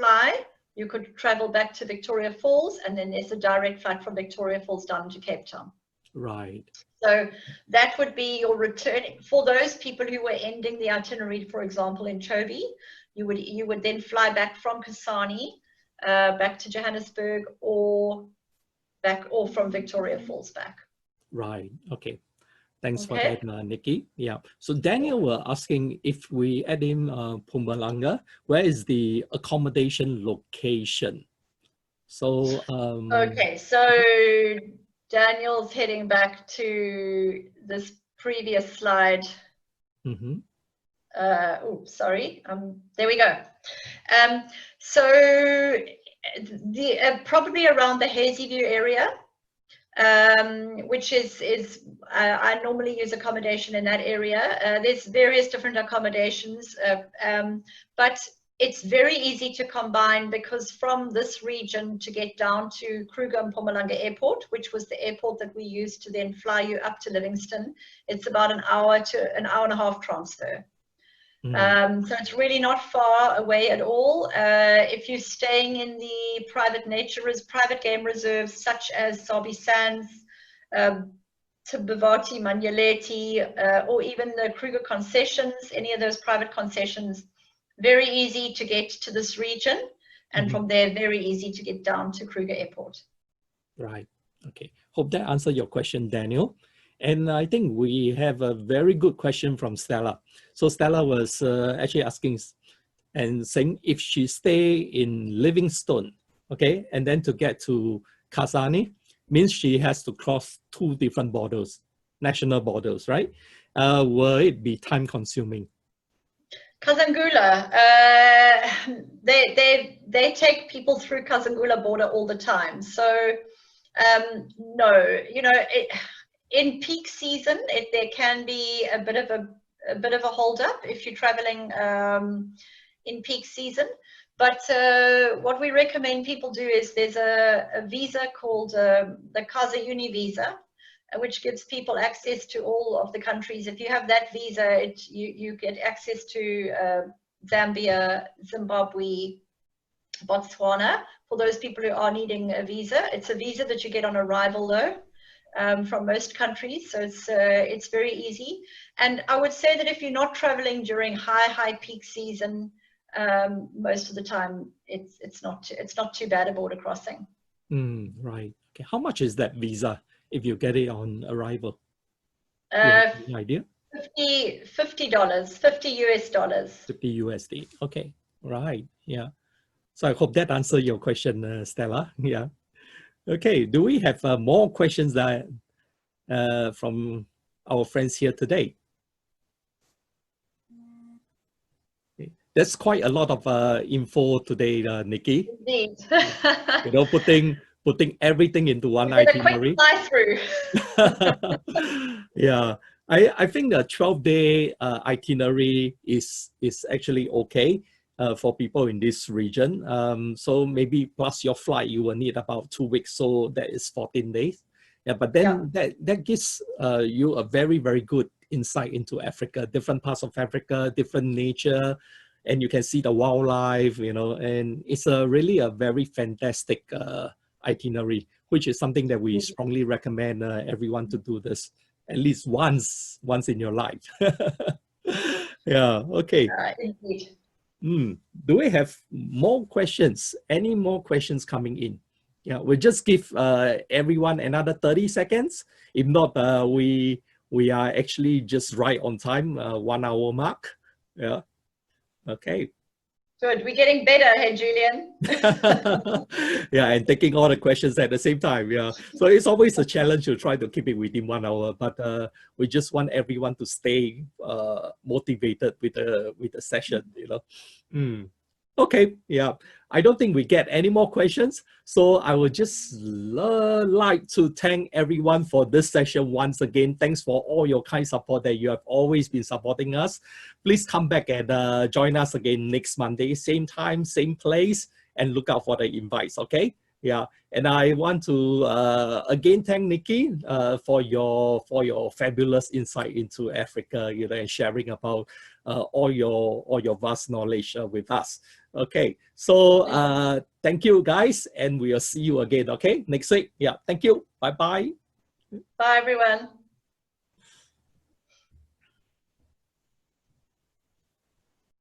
travel back to Victoria Falls, and then there's a direct flight from Victoria Falls down to Cape Town. Right. So that would be your return. For those people who were ending the itinerary, for example, in Chobe, you would then fly back from Kasane back to Johannesburg, or from Victoria Falls back. Right. Okay. Thanks for that, Nicki. Yeah. So Daniel were asking if we add in Mpumalanga, where is the accommodation location? So okay. So Daniel's heading back to this previous slide. Oh, sorry. There we go. So probably around the Hazyview area, which is I normally use accommodation in that area. There's various different accommodations, but it's very easy to combine, because from this region to get down to Kruger and Mpumalanga Airport, which was the airport that we used to then fly you up to Livingston, it's about an hour to an hour and a half transfer. So it's really not far away at all. If you're staying in the private game reserves such as Sabi Sands, Tibavati, Manyaleti, or even the Kruger concessions, any of those private concessions, very easy to get to this region, and from there, very easy to get down to Kruger Airport. Right. Okay. Hope that answered your question, Daniel. And I think we have a very good question from Stella. So Stella was actually asking and saying if she stay in Livingstone, okay, and then to get to Kasane, means she has to cross 2 different borders, national borders, right? Will it be time consuming? Kazangula, they take people through Kazangula border all the time. So no, you know, in peak season, there can be a bit of a hold up if you're traveling in peak season. But what we recommend people do is there's a visa called the Kaza Uni visa, which gives people access to all of the countries. If you have that visa, you get access to Zambia, Zimbabwe, Botswana, for those people who are needing a visa. It's a visa that you get on arrival though, from most countries, so it's very easy. And I would say that if you're not traveling during high peak season, most of the time it's not too bad a border crossing. Right. Okay. How much is that visa if you get it on arrival? Any idea? $50, $50 US. 50 USD. Okay. Right. Yeah. So I hope that answered your question, Stella. Yeah. Okay. Do we have more questions that from our friends here today? Okay. That's quite a lot of info today, Nicki. Indeed. You know, putting everything into one itinerary. A quick fly-through. Yeah, I think the 12-day itinerary is actually okay for people in this region. So maybe plus your flight, you will need about 2 weeks. So that is 14 days. Yeah, but then that gives you a very, very good insight into Africa, different parts of Africa, different nature, and you can see the wildlife, you know, and it's really a very fantastic itinerary, which is something that we strongly recommend everyone to do this at least once in your life. Yeah, okay. Indeed. Do we have more questions? Any more questions coming in? Yeah, we'll just give everyone another 30 seconds. If not, we are actually just right on time, 1 hour mark. Yeah, okay. Good, we're getting better, hey Julian. Yeah, and taking all the questions at the same time. Yeah, so it's always a challenge to try to keep it within 1 hour, but we just want everyone to stay motivated with the session, you know. Okay, yeah, I don't think we get any more questions, so I would just like to thank everyone for this session once again. Thanks for all your kind support that you have always been supporting us. Please come back and join us again next Monday, same time, same place, and look out for the invites, okay? Yeah, and I want to again thank Nicki for your fabulous insight into Africa, you know, and sharing about all your vast knowledge with us. Okay, so thank you guys, and we'll see you again. Okay, next week. Yeah, thank you. Bye bye. Bye everyone.